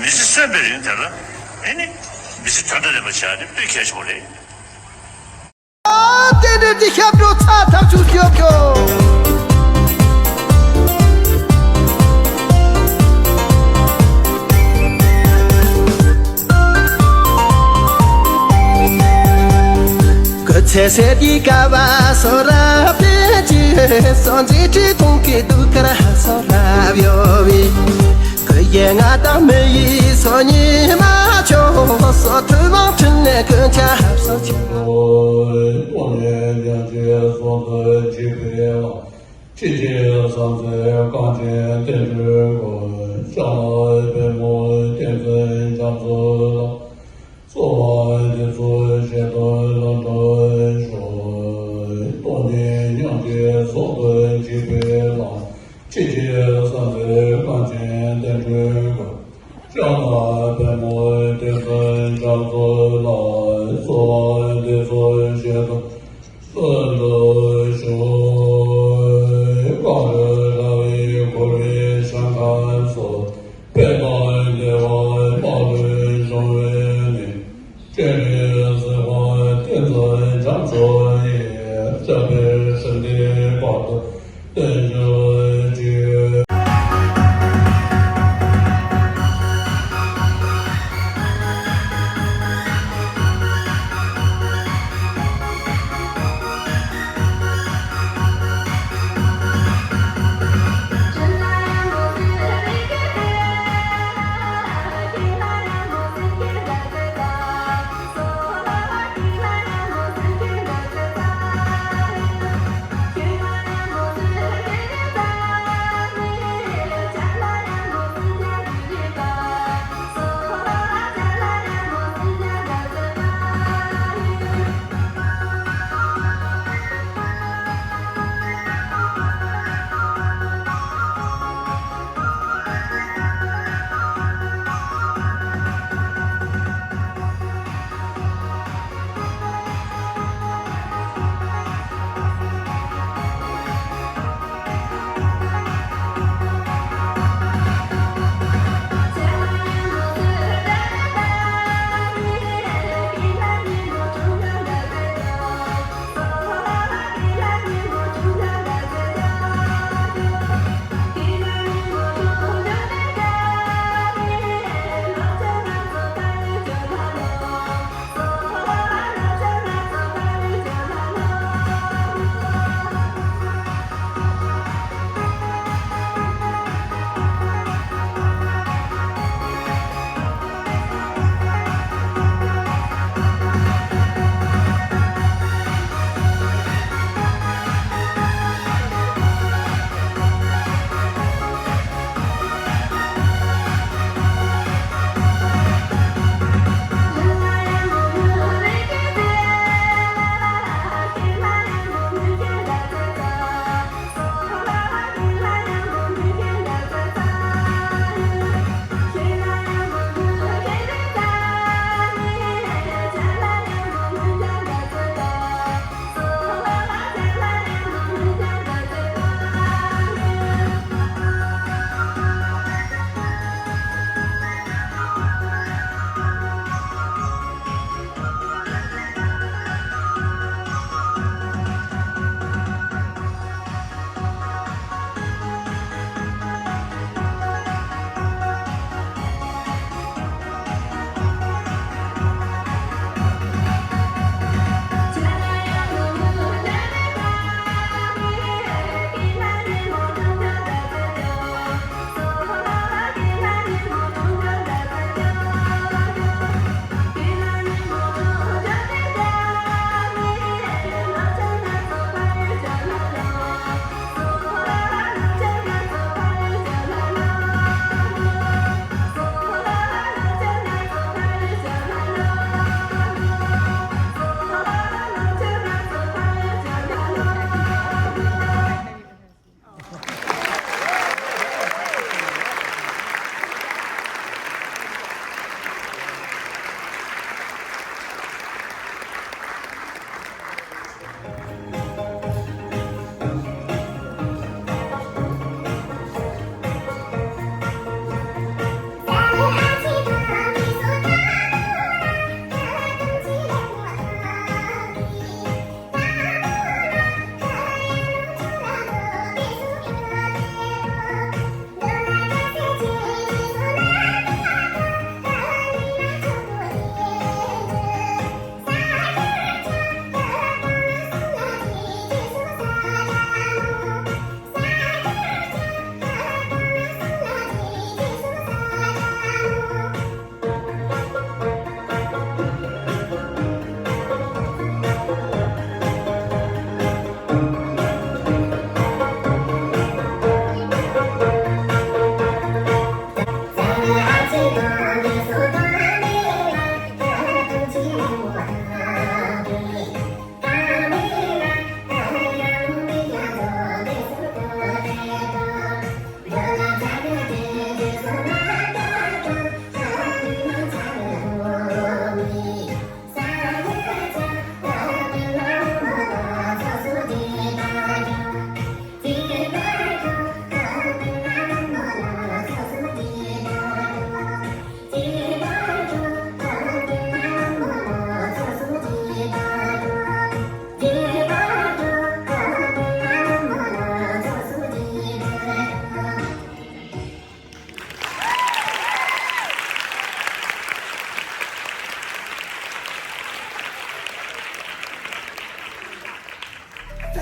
Bizi sen verin tabi. Yani bizi tanıdı mı çağırdı bir kez burayı. Dede DiCaprio ta Tokyo. Sese di cava sora pieci sonzi ci tunki tu cara sora viovi che ngata mei sogni ma cho so tu ma tne che cha so chi 多年两节所得具备了，季节上在钢琴电子滚，上来本末电子长子了，做完的做些的让人说，多年两节所得具备了，季节上在钢琴电子滚。将来本末的分长子来，做完的分些的，分的水，刚人来一个人想看色，北来的外把人上人民，这里是我天尊长子也，这边是的把的等人觉。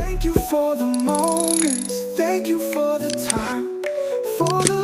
Thank you for the moments, thank you for the time, for the